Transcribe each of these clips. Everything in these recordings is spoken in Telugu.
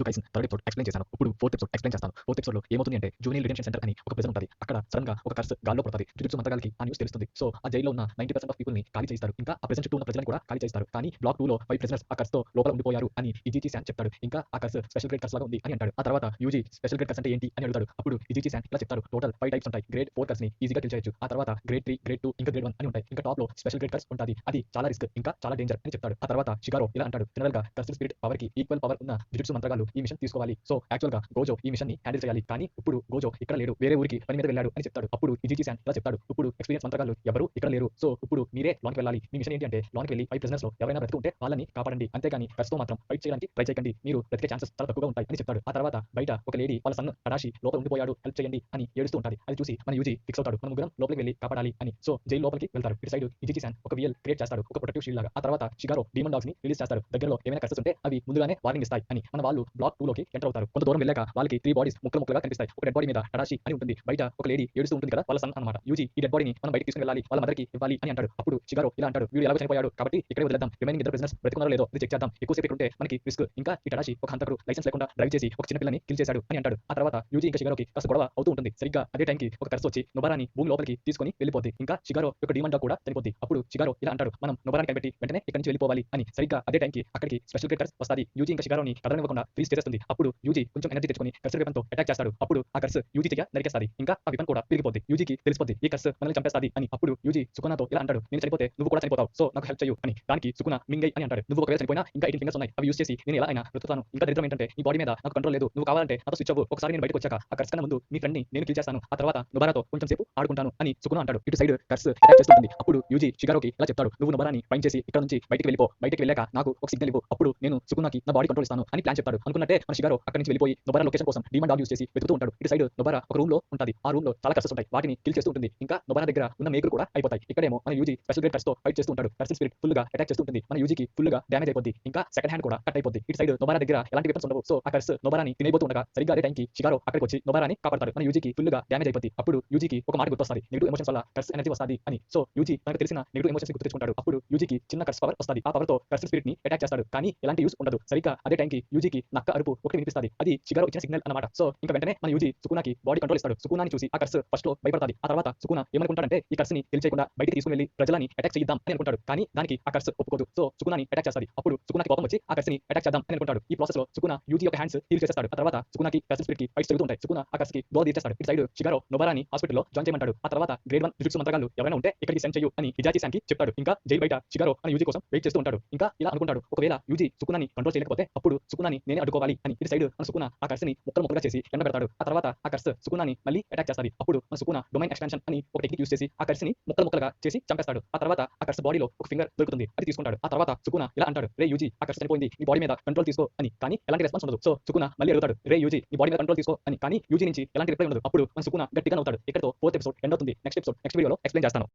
Jujutsu Kaisen third episode explain చేశాను. ఇప్పుడు ఫోర్త్ ఎపిసోడ్ ఎక్స్‌ప్లెయిన్ చేస్తాను. ఫోర్త్ ఎపిసోడ్‌లో ఏమవుతుంది అంటే జూనియర్ రిడెంప్షన్ సెంటర్ అని ఒక ప్రిజన్ ఉంటది. అక్కడ సడెన్‌గా ఒక కర్స్ గాల్లో పడతది. జుజుట్సు మంత్రగాళ్ళకి ఆ న్యూస్ తెలుస్తుంది. సో, ఆ జైల్‌లో ఉన్న 90% ఆఫ్ పీపుల్‌ని ఖాళీ చేయిస్తారు. ఇంకా ఆ ప్రిజన్ చుట్టూ ఉన్న ప్రజలను కూడా ఖాళీ చేయిస్తారు. కానీ బ్లాక్ 2లో 5 ప్రిజనర్స్ ఆ కర్స్‌తో లోపల ఉండిపోయారు అని ఇజీచి శాన్ చెప్తాడు. ఇంకా ఆ కర్స్ స్పెషల్ గ్రేడ్ కర్స్ లాగా ఉంది అని అంటాడు. ఆ తర్వాత యూజీ స్పెషల్ గ్రేడ్ కర్స్ అంటే ఏంటి అని అడుగుతాడు. అప్పుడు ఇజీచి శాన్ ఇలా చెప్తారు. టోటల్ 5 టైప్స్ ఉంటాయి. గ్రేడ్ 4 కర్స్‌ని ఈజీగా కిల్ చేయొచ్చు. ఆ తర్వాత గ్రేడ్ 3, గ్రేడ్ 2 ఇంకా గ్రేడ్ 1 అని ఉంటాయి. ఇంకా టాప్‌లో స్పెషల్ గ్రేడ్ కర్స్ ఉంటది. అది చాలా రిస్క్ ఇంకా చాలా డేంజర్ అని చెప్తాడు. ఆ తర్వాత షిగారో ఇలా అంటాడు. జనరల్‌గా కర్స్డ్ స్పిరిట్ పవర్‌కి ఈక్వల్ పవర్ ఉన్న జుజుట్సు మంత్రగాళ్ళు ఈ మిషన్ తీసుకోవాలి. సో, యాక్చువల్‌గా గోజో ఈ మిషన్‌ని హ్యాండిల్ చేయాలి. కానీ ఇప్పుడు గోజో ఇక్కడ లేడు. వేరే ఊరికి పని మీద వెళ్ళాడు అని చెప్తాడు. అప్పుడు ఇజీచి శాన్ ఇలా చెప్తాడు. ఇప్పుడు ఎక్స్‌పీరియన్స్ మంత్రగాళ్ళు ఎవరు ఇక్కడ లేరు. సో, ఇప్పుడు మీరే లోనికి వెళ్ళాలి. మీ మిషన్ ఏంటి అంటే లోనికి వెళ్లి 5 ప్రిజనర్స్‌లో ఎవరైనా బ్రతికి ఉంటే వాళ్ళని కాపాడండి. అంతేగాని కర్స్‌తో మాత్రం ఫైట్ చేయడానికి ట్రై చేయకండి. మీరు బ్రతికే ఛాన్సెస్ చాలా తక్కువగా ఉంటాయి అని చెప్తాడు. ఆ తర్వాత బయట ఒక లేడీ వాళ్ళ సన్ టడాషి లోపల ఉండిపోయాడు. హెల్ప్ చేయండి అని ఏడుస్తూ ఉంటది. అది చూసి మన యూజీ ఫిక్స్ అవుతాడు. మనం ముగ్గురం లోపలికి వెళ్లి కాపాడాలి అని. సో, జైలు లోపలికి వెళ్తారు. ఇటు సైడ్ ఇజీచి శాన్ ఒక వీఎల్ క్రియేట్ చేస్తాడు. ఒక ప్రొటెక్టివ్ షీల్డ్ లాగా. ఆ తర్వాత షిగారో డీమన్ డాగ్స్‌ని రిలీజ్ చేస్తాడు. దగ్గరలో ఏమైనా కర్సెస్ ఉంటే అవి ముందుగానే వార్నింగ్ ఇస్తాయి అని. మన వాళ్ళు బ్లాక్ 2లోకి ఎంటర్ అవుతారు. కొంత దూరం వెళ్ళాక వాళ్ళకి 3 బాడీస్ ముక్కలు ముక్కలుగా కనిపిస్తాయి. ఒక డెడ్ బాడీ మీద టడాషి అని ఉంటుంది. బయట ఒక లేడీ ఏడుస్తూ ఉంటుంది కదా! వాళ్ళ సన్ అన్నమాట. యూజీ ఈ డెడ్ బాడీని మనం బయటికి తీసుకొని వెళ్ళాలి. వాళ్ళ మదర్‌కి ఇవ్వాలి అని అంటాడు. అప్పుడు షిగారో ఇలా అంటాడు. వీడు ఎలాగో చనిపోయాడు కాబట్టి ఇక్కడే వదిలేద్దాం. రిమైనింగ్ ఇద్దరు ప్రిజనర్స్ బ్రతికున్నారో లేదో ఇది చెక్ చేద్దాం. ఎక్కువసేపు ఇక్కడ ఉంటే మనకి రిస్క్. ఇంకా ఈ టడాషి ఒక హంతకుడు లైసెన్స్ లేకుండా డ్రైవ్ చేసి ఒక చిన్న పిల్లని కిల్ చేశాడు అని అంటాడు. ఆ తర్వాత యూజీ ఇంకా షిగారోకి కాస్త గొడవ అవుతూ ఉంటుంది. సరిగ్గా అదే టైంకి ఒక కర్స్ వచ్చి నొబారాని భూమి లోపలికి తీసుకొని వెళ్ళిపోద్ది. ఇంకా షిగారో యొక్క డీమన్ డాగ్ కూడా చనిపోద్ది. అప్పుడు షిగారో ఇలా అంటాడు. మనం నొబారాని కనిపెట్టి వెంటనే ఇక్కడి నుంచి వెళ్ళిపోవాలి అని. సరిగ్గా అదే టైంకి అక్కడికి స్పెషల్ గ్రేడ్ కర్స్ వస్తాది. యూజీ ఇంకా షిగారోని కదలనివ్వకుండా ఫ్రీజ్ చేసేస్తుంది. అప్పుడు యూజీ కొంచెం ఎనర్జీ తెచ్చుకొని కర్స్ వెపన్‌తో అటాక్ చేస్తాడు. అప్పుడు ఆ కర్స్ యూజీ చెయ్య నరికేస్తాది. ఇంకా ఆ వెపన్ కూడా విరిగిపోద్ది. యూజీకి తెలిసిపోద్ది. ఈ కర్స్ మనల్ని చంపేస్తాది అని. అప్పుడు యూజీ సుకునాతో ఇలా అంటాడు. నేను చనిపోతే నువ్వు కూడా చనిపోతావు. సో, నాకు హెల్ప్ చెయ్యు అని. దానికి సుకునా మింగై అని అంటాడు. నువ్వు ఒకవేళ చనిపోయినా ఇంకా 18 ఫింగర్స్ ఉన్నాయి. అవి యూజ్ చేసి నేను ఎలా అయినా బ్రతుకుతాను. ఇంకా దరిద్రం ఏంటంటే నీ బాడీ మీద నాకు కంట్రోల్ లేదు. నువ్వు కావాలంటే నాతో స్విచ్ అవ్వు. ఒకసారి నేను బయటకు వచ్చాక ఆ కర్స్ కన్నా ముందు నీ ఫ్రెండ్‌ని నేను కిల్ చేస్తాను. ఆ తర్వాత నొబారాతో కొంచెం సేపు ఆడుకుంటాను అని సుకునా అంటాడు. ఇటు సైడ్ కర్స్ అటాక్ చేస్తుంటుంది. అప్పుడు యూజీ షిగారోకి ఇలా చెప్తాడు. నువ్వు నొబారాని ఫైండ్ చేసి ఇక్కడ నుంచి బయటికి వెళ్ళిపో. బయటికి వెళ్ళాక నాకు ఒక సిగ్నల్ ఇవ్వు. అప్పుడు నేను సుకునాకి నా బాడీ కంట్రోల్ ఇస్తాను అని ప్లాన్ చెప్తాడు. అనుకున్నట్టే మన షిగారో అక్కడి నుంచి వెళ్ళిపోయి నొబారా లొకేషన్ కోసం డీమన్ డాగ్ యూజ్ చేసి వెతుకుతూ ఉంటాడు. ఇటు సైడ్ నొబారా ఒక రూమ్‌లో ఉంటది. ఆ రూమ్‌లో చాలా కర్సెస్ ఉంటాయి. వాటిని కిల్ చేస్తూ ఉంటుంది. ఇంకా నొబారా దగ్గర ఉన్న మేకులు కూడా అయిపోతాయి. ఇక్కడేమో మన యూజీ స్పెషల్ గ్రేడ్ కర్స్‌తో ఫైట్ చేస్తూ ఉంటాడు. కర్స్ స్పిరిట్ ఫుల్‌గా అటాక్ చేస్తూ ఉంటుంది. మన యూజీకి ఫుల్‌గా డ్యామేజ్ అయిపోద్ది. ఇంకా సెకండ్ హ్యాండ్ కూడా కట్ అయిపోద్ది. ఇటు సైడ్ నొబారా దగ్గర ఎలాంటి వెపన్స్ ఉండవు. సో, ఆ కర్స్ నొబారాని తినేయబోతూ ఉండగా సరిగ్గా అదే టైంకి షిగారో అక్కడికి వచ్చి నొబారాని కాపాడతాడు. మన యూజీకి ఫుల్‌గా డ్యామేజ్ అయిపోద్ది. అప్పుడు యూజీకి ఒక మాట గుర్తొస్తది. నెగెటివ్ ఎమోషన్స్ వల్ల కర్స్ ఎనర్జీ వస్తాది అని. సో, యూజీ తనకు తెలిసిన నెగెటివ్ ఎమోషన్స్‌ని గుర్తు తెచ్చుకుంటాడు. అప్పుడు యూజీకి చిన్న కర్స్ పవర్ వస్తాది. ఆ పవర్‌తో కర్స్ స్పిరిట్‌ని అటాక్ చేస్తాడు. కానీ ఎలాంటి యూజ్ ఉండదు. సరిగ్గా అదే టైంకి యూజీకి నక్క అరుపు ఒకటి వినిపిస్తాది. అది షిగారో ఇచ్చిన సిగ్నల్ అన్నమాట. సో, ఇంక వెంటనే మన యూజీ సుకునాకి బాడీ కంట్రోల్ ఇస్తాడు. సుకునాని చూసి ఆ కర్స్ ఫస్ట్‌లో భయపడతాది. ఆ తర్వాత సుకునా ఏమనుకుంటాడంటే ఈ కర్స్‌ని కిల్ చేయకుండా బయటికి తీసుకొని వెళ్లి ప్రజలని అటాక్ చేయిద్దాం అని అనుకుంటాడు. కానీ దానికి ఆ కర్స్ ఒప్పుకోదు. సో, సుకునాని అటాక్ చేస్తాది. అప్పుడు సుకునాకి కోపం వచ్చి ఆ కర్స్‌ని అటాక్ చేద్దాం అని అనుకుంటాడు. ఈ ప్రాసెస్‌లో సుకునా యూజీ యొక్క హ్యాండ్స్ హీల్ చేసేస్తాడు. ఆ తర్వాత సుకునాకి కర్స్ స్పిరిట్‌కి ఫైట్స్ జరుగుతూ ఉంటాయి. సుకునా ఆ కర్స్‌కి దోల తీర్చేస్తాడు. ఇటు సైడ్ షిగారో నొబారాని హాస్పిటల్‌లో జాయిన్ చేయమంటాడు. ఆ తర్వాత గ్రేడ్ 1 జుజుట్సు మంత్రగాళ్ళు ఎవరైనా ఉంటే ఇక్కడికి సెండ్ చెయ్యు అని హిజాచి శాన్‌కి చెప్తాడు. ఇంకా జైలు బయట షిగారో మన యూజీ కోసం వెయిట్ చేస్తూ ఉంటాడు. ఇంకా ఇలా అనుకుంటాడు. ఒకవేళ యూజీ సుకునాని కంట్రోల్ చేయలేకపోతే అప్పుడు సుకునాని నేనే అడ్డుకోవాలి అని. ఇటు సైడ్ మన సుకునా ఆ కర్స్‌ని ముక్కలు ముక్కలుగా చేసి ఎండబెడతాడు. ఆ తర్వాత ఆ కర్స్ సుకునాని మళ్ళీ అటాక్ చేస్తాది. అప్పుడు మన సుకునా డొమైన్ ఎక్స్పాన్షన్ అని ఒక టెక్నిక్ యూజ్ చేసి ఆ కర్స్‌ని ముక్కలు ముక్కలుగా చేసి చంపేస్తాడు. ఆ తర్వాత ఆ కర్స్ బాడీలో ఒక ఫింగర్ దొరుకుతుంది. అది తీసుకుంటాడు. ఆ తర్వాత సుకునా ఇలా అంటాడు. రే యూజీ ఆ కర్స్ చనిపోయింది. నీ బాడీ మీద కంట్రోల్ తీసుకో అని. కానీ ఎలాంటి రెస్పాన్స్ ఉండదు. సో, సుకునా మళ్ళీ అడుగుతాడు. రే యూజీ నీ బాడీ మీద కంట్రోల్ తీసుకో అని. కానీ యూజీ నుంచి ఎలాంటి రిప్లై ఉండదు. అప్పుడు మన సుకునా గట్టిగా నవ్వుతాడు. ఇక్కడితో ఫోర్త్ ఎపిసోడ్ ఎండ్ అవుతుంది. నెక్స్ట్ వీడియోలో ఎక్స్‌ప్లెయిన్ చేస్తాను.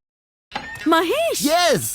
మహేష్ Yes!